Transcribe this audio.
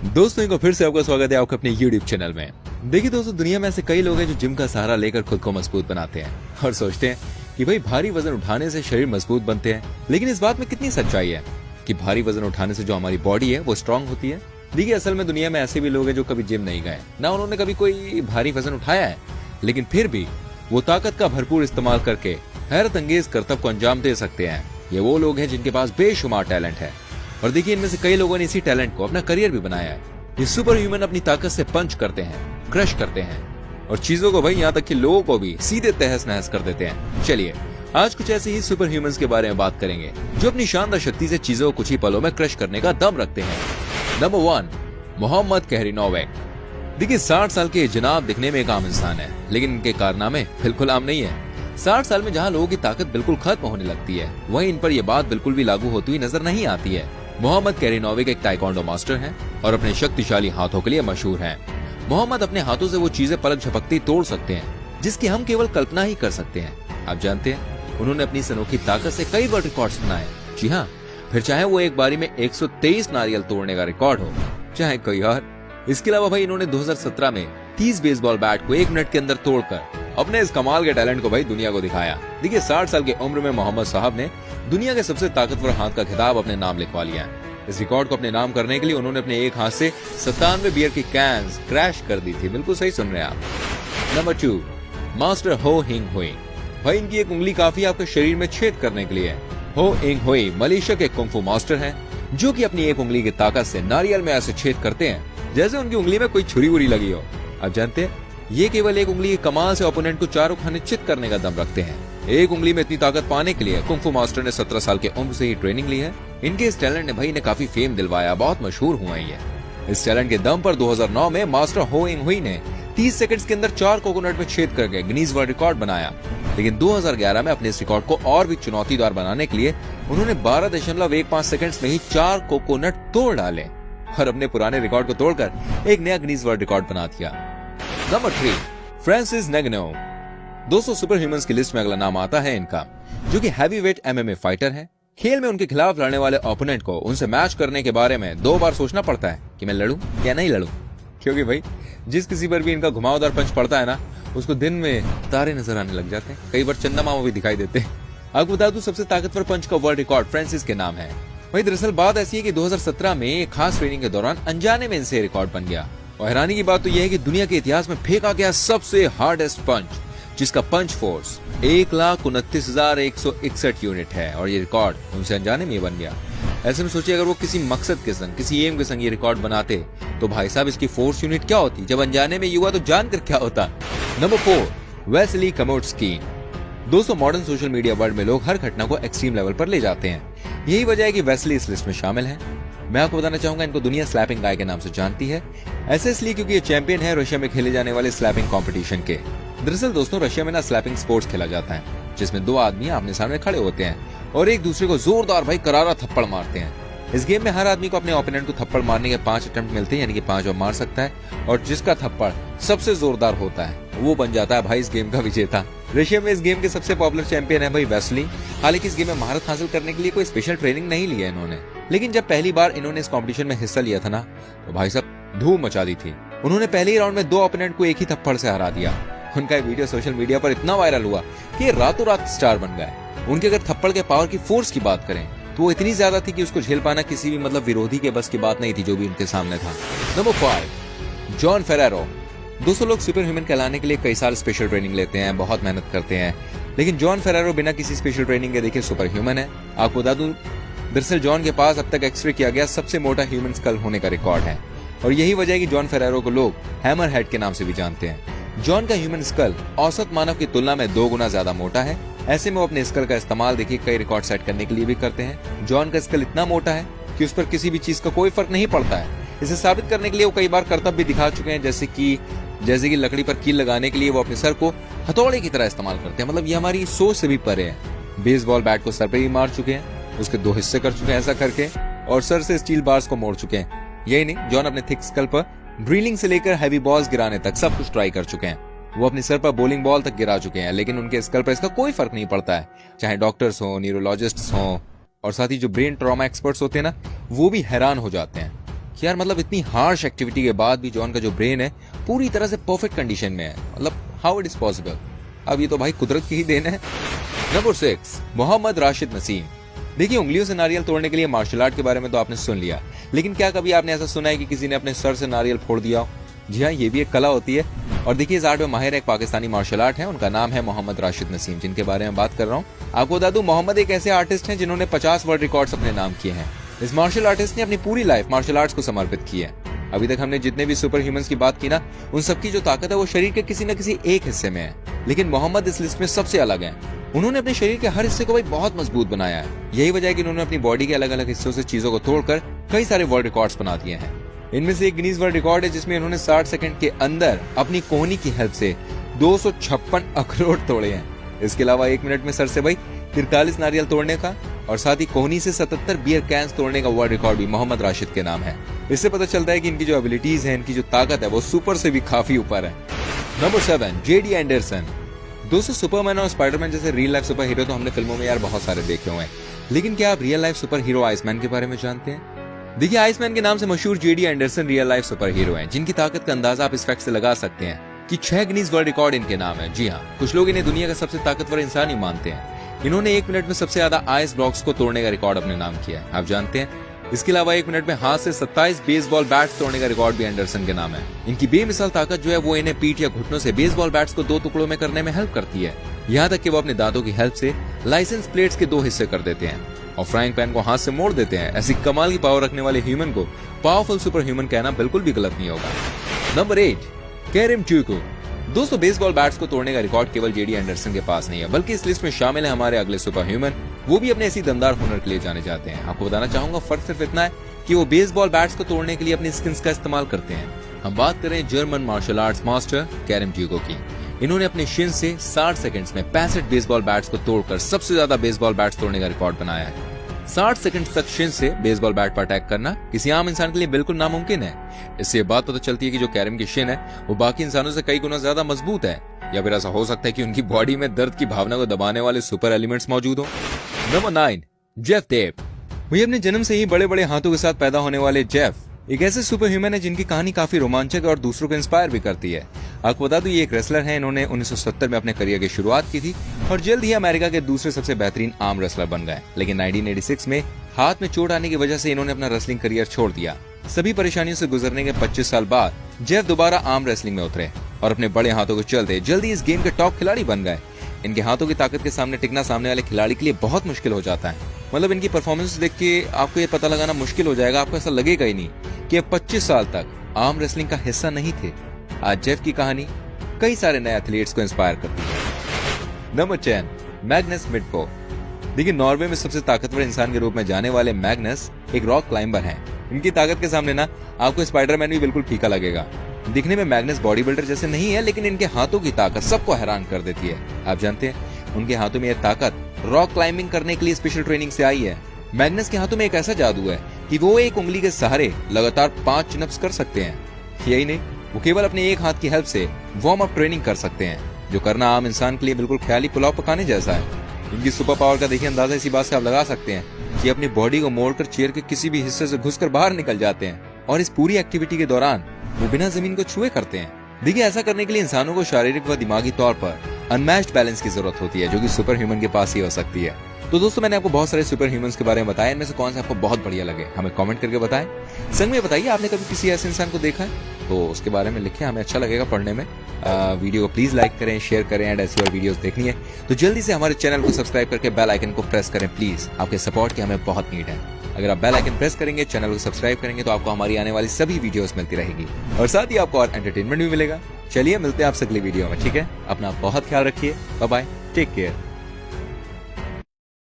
दोस्तों को फिर से आपका स्वागत है आपके अपने YouTube चैनल में। देखिए दोस्तों, दुनिया में ऐसे कई लोग हैं जो जिम का सहारा लेकर खुद को मजबूत बनाते हैं और सोचते हैं कि भाई भारी वजन उठाने से शरीर मजबूत बनते हैं। लेकिन इस बात में कितनी सच्चाई है कि भारी वजन उठाने से जो हमारी बॉडी है वो स्ट्रांग होती है? देखिए, असल में दुनिया में ऐसे भी लोग हैं जो कभी जिम नहीं गए, ना उन्होंने कभी कोई भारी वजन उठाया है, लेकिन फिर भी वो ताकत का भरपूर इस्तेमाल करके हैरत अंगेज करतब को अंजाम दे सकते हैं। ये वो लोग हैं जिनके पास बेशुमार टैलेंट है और देखिए, इनमें से कई लोगों ने इसी टैलेंट को अपना करियर भी बनाया है। ये सुपर ह्यूमन अपनी ताकत से पंच करते हैं, क्रश करते हैं और चीजों को भाई यहाँ तक कि लोगों को भी सीधे तहस नहस कर देते हैं। चलिए आज कुछ ऐसे ही सुपर ह्यूमंस के बारे में बात करेंगे जो अपनी शानदार शक्ति से चीजों को कुछ ही पलों में क्रश करने का दम रखते हैं। नंबर 1, मोहम्मद कहरीनोविक। देखिए, 60 साल के जनाब दिखने में एक आम इंसान है, लेकिन इनके कारनामे बिल्कुल आम नहीं है। 60 साल में जहाँ लोगों की ताकत बिल्कुल खत्म होने लगती है, वहीं इन पर यह बात बिल्कुल भी लागू होती हुई नजर नहीं आती है। मोहम्मद कहरीनोविक एक ताइक्वांडो मास्टर हैं और अपने शक्तिशाली हाथों के लिए मशहूर हैं। मोहम्मद अपने हाथों से वो चीजें पलक झपकती तोड़ सकते हैं जिसकी हम केवल कल्पना ही कर सकते हैं। आप जानते हैं, उन्होंने अपनी इस अनोखी ताकत से कई वर्ल्ड रिकॉर्ड्स बनाए। जी हाँ, फिर चाहे वो एक बारी में 123 नारियल तोड़ने का रिकॉर्ड हो, चाहे कोई और। इसके अलावा भाई इन्होंने 2017 में 30 बेसबॉल बैट को 1 मिनट के अंदर तोड़कर अपने इस कमाल के टैलेंट को भाई दुनिया को दिखाया। देखिए, 60 साल की उम्र में मोहम्मद साहब ने दुनिया के सबसे ताकतवर हाथ का खिताब अपने नाम लिखवा लिया है। इस रिकॉर्ड को अपने नाम करने के लिए उन्होंने अपने एक हाथ से 97 बियर की कैंस क्रैश कर दी थी। बिल्कुल सही सुन रहे हैं आप। नंबर 2, मास्टर हो हिंग हुई। भाई इनकी एक उंगली काफी आपके शरीर में छेद करने के लिए है। हो हिंग हुई मलेशिया के कुंफू मास्टर हैं जो कि अपनी एक उंगली की ताकत से नारियल में ऐसे छेद करते हैं जैसे उनकी उंगली में कोई छुरी वुरी लगी हो। आप जानते हैं, ये केवल एक उंगली की कमाल से ओपोनेंट को चारों खाने चित करने का दम रखते हैं। एक उंगली में इतनी ताकत पाने के लिए कुंफू मास्टर ने 17 साल के उम्र से ही ट्रेनिंग ली है। इनके इस टैलेंट ने भाई इन्हें काफी फेम दिलवाया, बहुत मशहूर हुआ है। इस टैलेंट के दम पर 2009 में मास्टर हो इंग हुई ने 30 सेकंड्स के अंदर 4 कोकोनट में छेद करके गिनीज वर्ल्ड रिकॉर्ड बनाया। लेकिन 2011 में अपने इस रिकॉर्ड को और भी चुनौतीदार बनाने के लिए उन्होंने 12.15 सेकंड्स में ही 4 कोकोनट तोड़ डाले और अपने पुराने रिकॉर्ड को तोड़कर एक नया गिनीज वर्ल्ड रिकॉर्ड बना दिया। Number 3, Francis Ngannou. 200 super humans की लिस्ट में अगला नाम आता है इनका, जो कि हैवीवेट एमएमए फाइटर है। खेल में उनके खिलाफ लड़ने वाले ओपोनेंट को उनसे मैच करने के बारे में 2 बार सोचना पड़ता है कि मैं लड़ूं या नहीं लड़ूं, क्योंकि भाई जिस किसी पर भी इनका घुमावदार पंच पड़ता है ना, उसको दिन में तारे नजर आने लग जाते हैं, कई बार चंदा मामा भी दिखाई देते हैं। आपको बता दूं, सबसे ताकतवर पंच का वर्ल्ड रिकॉर्ड फ्रांसिस के नाम है। वही दरअसल बात ऐसी है कि 2017 में एक खास ट्रेनिंग के दौरान अनजाने में इनसे रिकॉर्ड बन गया। और हैरानी की बात तो यह है कि दुनिया के इतिहास में फेंका गया सबसे हार्डेस्ट पंच, जिसका पंच फोर्स 1,29,161 यूनिट है और ये रिकॉर्ड उनसे अनजाने में बन गया। ऐसे में सोचिए, अगर वो किसी मकसद के संग, किसी एम के संग ये रिकॉर्ड बनाते तो भाई साहब इसकी फोर्स यूनिट क्या होती? जब अनजाने में ये हुआ तो जानकर क्या होता। Number 4, Wesley Kamotski. दोस्तों, मॉडर्न सोशल मीडिया वर्ल्ड में लोग हर घटना को एक्सट्रीम लेवल पर ले जाते हैं। यही वजह है कि वेस्ली इस लिस्ट में शामिल है। मैं आपको बताना चाहूंगा, इनको दुनिया स्लैपिंग गाय के नाम से जानती है। ऐसे इसलिए क्योंकि ये चैंपियन है रशिया में खेले जाने वाले स्लैपिंग कंपटीशन के। दरअसल दोस्तों, रशिया में ना स्लैपिंग स्पोर्ट्स खेला जाता है, जिसमें 2 आदमी आमने सामने खड़े होते हैं और एक दूसरे को जोरदार भाई करारा थप्पड़ मारते हैं। इस गेम में हर आदमी को अपने ओपोनेंट को थप्पड़ मारने के 5 अटेम्प्ट मिलते हैं, यानी कि 5 बार मार सकता है और जिसका थप्पड़ सबसे जोरदार होता है वो बन जाता है भाई इस गेम का विजेता। रशिया में इस गेम के सबसे पॉपुलर चैंपियन है भाई वेस्ली। हालांकि इस गेम में महारत हासिल करने के लिए कोई स्पेशल ट्रेनिंग नहीं ली है इन्होंने, लेकिन जब पहली बार इन्होंने इस कंपटीशन में हिस्सा लिया था ना, तो भाई साहब धूम मचा दी थी। उन्होंने पहले ही राउंड में 2 ओपोनेंट को एक ही थप्पड़ से हरा दिया। उनका एक वीडियो सोशल मीडिया पर इतना वायरल हुआ कि ये रातों रात स्टार बन गए। उनके अगर थप्पड़ के पावर की फोर्स की बात करें तो वो इतनी ज्यादा थी कि उसको झेल पाना किसी भी विरोधी के बस की बात नहीं थी जो भी उनके सामने था। Number 5, John Ferrero. 200 लोग सुपर ह्यूमन कहलाने के लिए कई साल स्पेशल ट्रेनिंग लेते हैं, बहुत मेहनत करते हैं, लेकिन जॉन फेरेरो बिना किसी स्पेशल ट्रेनिंग के देखिए सुपर ह्यूमन है। आपको बता दूं, दरअसल जॉन के पास अब तक एक्सरे किया गया सबसे मोटा ह्यूमन स्कल होने का रिकॉर्ड है और यही वजह है कि जॉन फेरेरो को लोग हैमर हेड के नाम से भी जानते हैं। जॉन का ह्यूमन स्कल औसत मानव की तुलना में 2 गुना ज्यादा मोटा है। ऐसे में वो अपने स्कल का इस्तेमाल देखिए कई रिकॉर्ड सेट करने के लिए भी करते हैं। जॉन का स्कल इतना मोटा है कि उस पर किसी भी चीज का कोई फर्क नहीं पड़ता है। इसे साबित करने के लिए वो कई बार करतब भी दिखा चुके हैं, जैसे कि लकड़ी पर कील लगाने के लिए वो अपने सर को हथौड़े की तरह इस्तेमाल करते हैं। ये हमारी सोच से भी परे है। बेसबॉल बैट को सर पे भी मार चुके हैं, उसके 2 हिस्से कर चुके हैं ऐसा करके, और सर से स्टील बार्स को मोड़ चुके हैं। यही नहीं, जॉन अपने थिक स्कल पर ड्रिलिंग से लेकर हैवी बॉल्स गिराने तक सब कुछ ट्राई कर चुके हैं। वो अपने सर पर बॉलिंग बॉल तक गिरा चुके हैं, लेकिन उनके स्कल पर इसका कोई फर्क नहीं पड़ता है। चाहे डॉक्टर्स हो, न्यूरोलॉजिस्ट्स हो और साथ ही जो ब्रेन ट्रॉमा एक्सपर्ट्स होते हैं ना, वो भी हैरान हो जाते हैं कि यार मतलब इतनी हार्श एक्टिविटी के बाद भी जॉन का जो ब्रेन है पूरी तरह से परफेक्ट कंडीशन में है। मतलब हाउ इट इज पॉसिबल। अब ये तो भाई कुदरत की ही देन है। नंबर 6, मोहम्मद राशिद नसीम। देखिए, उंगलियों से नारियल तोड़ने के लिए मार्शल आर्ट के बारे में तो आपने सुन लिया, लेकिन क्या कभी आपने ऐसा सुना है कि किसी ने अपने सर से नारियल फोड़ दिया हो? जी हाँ, ये भी एक कला होती है। और देखिए, इस आर्ट में माहिर एक पाकिस्तानी मार्शल आर्ट है, उनका नाम है मोहम्मद राशिद नसीम, जिनके बारे में बात कर रहा हूँ। आपको बता दूं, मोहम्मद एक ऐसे आर्टिस्ट हैं जिन्होंने 50 वर्ल्ड रिकॉर्ड्स अपने नाम किए हैं। इस मार्शल आर्टिस्ट ने अपनी पूरी लाइफ मार्शल आर्ट्स को समर्पित की है। अभी तक हमने जितने भी सुपर ह्यूमंस की बात की ना, उन सबकी जो ताकत है वो शरीर के किसी न किसी एक हिस्से में है, लेकिन मोहम्मद इस लिस्ट में सबसे अलग है। उन्होंने अपने शरीर के हर हिस्से को भाई बहुत मजबूत बनाया है। यही वजह है कि उन्होंने अपनी बॉडी के अलग अलग हिस्सों से चीजों को तोड़कर कई सारे वर्ल्ड रिकॉर्ड्स बना दिए हैं। इनमें से एक गिनीज वर्ल्ड रिकॉर्ड है जिसमें उन्होंने 60 सेकंड के अंदर अपनी कोहनी की हेल्प से 256 अखरोट तोड़े हैं। इसके अलावा 1 मिनट में सर से भाई 43 नारियल तोड़ने का और साथ ही कोहनी से 77 बियर कैंस तोड़ने का वर्ल्ड रिकॉर्ड भी मोहम्मद राशिद के नाम है। इससे पता चलता है कि इनकी जो एबिलिटीज है, इनकी जो ताकत है, वो सुपर से भी काफी ऊपर है। Number 7, JD Anderson. दोस्तों, सुपरमैन और स्पाइडरमैन जैसे रियल लाइफ सुपर हीरो तो हमने फिल्मों में यार बहुत सारे देखे हुए हैं, लेकिन क्या आप real life super hero Iceman के बारे में जानते हैं? देखिए, आइसमैन के नाम से मशहूर JD Anderson real life super hero हैं, जिनकी ताकत का अंदाजा आप इस फैक्ट से लगा सकते हैं कि 6 गिनीज वर्ल्ड रिकॉर्ड इनके नाम है। जी हाँ, कुछ लोग इन्हें दुनिया का सबसे ताकतवर इंसान ही मानते हैं। इन्होंने 1 मिनट में सबसे ज्यादा आइस ब्लॉक्स को तोड़ने का रिकॉर्ड अपने नाम किया है, आप जानते हैं। इसके अलावा 1 मिनट में हाथ से 27 बेसबॉल बैट्स तोड़ने का रिकॉर्ड भी एंडरसन के नाम है। इनकी बेमिसाल ताकत जो है वो इन्हें पीठ या घुटनों से बेसबॉल बैट्स को 2 टुकड़ों में करने में हेल्प करती है। यहाँ तक कि वो अपने दांतों की हेल्प से लाइसेंस प्लेट्स के 2 हिस्से कर देते हैं और फ्राइंग पैन को हाथ से मोड़ देते हैं। ऐसी कमाल की पावर रखने वाले ह्यूमन को पावरफुल सुपर ह्यूमन कहना बिल्कुल भी गलत नहीं होगा। नंबर 8, केरम ट्यूको। दोस्तों, बेसबॉल बैट्स को तोड़ने का रिकॉर्ड केवल जेडी एंडरसन के पास नहीं है, बल्कि इस लिस्ट में शामिल है हमारे अगले सुपर ह्यूमन। वो भी अपने ऐसी दमदार हुनर के लिए जाने जाते हैं। आपको बताना चाहूंगा, फर्क सिर्फ इतना है कि वो बेसबॉल बैट्स को तोड़ने के लिए अपनी स्किन्स का इस्तेमाल करते हैं। हम बात करें जर्मन मार्शल आर्ट्स मास्टर केरम ट्यूको की। इन्होंने अपने शिन से 60 सेकंड्स में 65 बेसबॉल बैट्स को तोड़कर सबसे ज्यादा बेसबॉल बैट्स तोड़ने का रिकॉर्ड बनाया है। 60 सेकंड तक शिन से बेसबॉल बैट पर अटैक करना किसी आम इंसान के लिए बिल्कुल नामुमकिन है। इससे ये बात पता चलती है कि जो कैरम की शिन है वो बाकी इंसानों से कई गुना ज्यादा मजबूत है, या फिर ऐसा हो सकता है कि उनकी बॉडी में दर्द की भावना को दबाने वाले सुपर एलिमेंट्स मौजूद हो। Number 9, Jeff tape. वही अपने जन्म से ही बड़े बड़े हाथों के साथ पैदा होने वाले जेफ एक ऐसे सुपर ह्यूमन है जिनकी कहानी काफी रोमांचक और दूसरों को इंस्पायर भी करती है। आपको बता दूं, ये एक रेसलर है। इन्होंने 1970 में अपने करियर की शुरुआत की थी और जल्द ही अमेरिका के दूसरे सबसे बेहतरीन आर्म रेसलर बन गए। लेकिन 1986 में हाथ में चोट आने की वजह से इन्होंने अपना रेसलिंग करियर छोड़ दिया। सभी परेशानियों से गुजरने के 25 साल बाद जेफ दोबारा आर्म रेसलिंग में उतरे और अपने बड़े हाथों को चलते जल्दी इस गेम के टॉप खिलाड़ी बन गए। इनके हाथों की ताकत के सामने टिकना सामने वाले खिलाड़ी के लिए बहुत मुश्किल हो जाता है। मतलब इनकी परफॉर्मेंस देख के आपको ये पता लगाना मुश्किल हो जाएगा, आपको ऐसा लगेगा ही नहीं कि अब 25 साल तक आर्म रेसलिंग का हिस्सा नहीं थे। आज जेफ की कहानी कई सारे नए एथलीट्स को इंस्पायर करती है। Number 10, Magnus Midko. देखिए, नॉर्वे में सबसे ताकतवर इंसान के रूप में जाने वाले मैग्नस एक रॉक क्लाइंबर हैं। इनकी ताकत के सामने ना आपको स्पाइडरमैन भी बिल्कुल फीका लगेगा। दिखने में मैग्नस बॉडी बिल्डर जैसे नहीं है, लेकिन इनके हाथों की ताकत सबको हैरान कर देती है। आप जानते हैं, उनके हाथों में यह ताकत रॉक क्लाइंबिंग करने के लिए स्पेशल ट्रेनिंग से आई है। मैग्नस के हाथों में एक ऐसा जादू है कि वो एक उंगली के सहारे लगातार 5 चिनअप्स कर सकते हैं। यही नहीं, वो केवल अपने एक हाथ की हेल्प से वार्म अप ट्रेनिंग कर सकते हैं, जो करना आम इंसान के लिए बिल्कुल ख्याली पुलाव पकाने जैसा है। इनकी सुपर पावर का देखिए अंदाजा इसी बात से आप लगा सकते हैं कि अपनी बॉडी को मोड़कर चेयर के किसी भी हिस्से से घुसकर बाहर निकल जाते हैं, और इस पूरी एक्टिविटी के दौरान वो बिना जमीन को छुए करते हैं। देखिए, ऐसा करने के लिए इंसानों को शारीरिक व दिमागी तौर पर अनमैच्ड बैलेंस की जरूरत होती है, जो कि सुपर ह्यूमन के पास ही हो सकती है। तो दोस्तों, मैंने आपको बहुत सारे सुपर ह्यूमंस के बारे में बताया। इनमें से कौन सा आपको बहुत बढ़िया लगे हमें कमेंट करके बताएं। संग में बताइए, आपने कभी किसी ऐसे इंसान को देखा है तो उसके बारे में लिखें, हमें अच्छा लगेगा पढ़ने में। वीडियो को प्लीज लाइक करें, शेयर करें, एंड ऐसी और वीडियोस देखनी है तो जल्दी से हमारे चैनल को सब्सक्राइब करके बेल आइकन को प्रेस करें। प्लीज, आपके सपोर्ट की हमें बहुत नीड है। अगर आप बेल आइकन प्रेस करेंगे, चैनल को सब्सक्राइब करेंगे, तो आपको हमारी आने वाली सभी वीडियोस मिलती रहेगी और साथ ही आपको और एंटरटेनमेंट भी मिलेगा। चलिए, मिलते हैं आपसे अगली वीडियो में, ठीक है? अपना बहुत ख्याल रखिए। Bye bye, take care.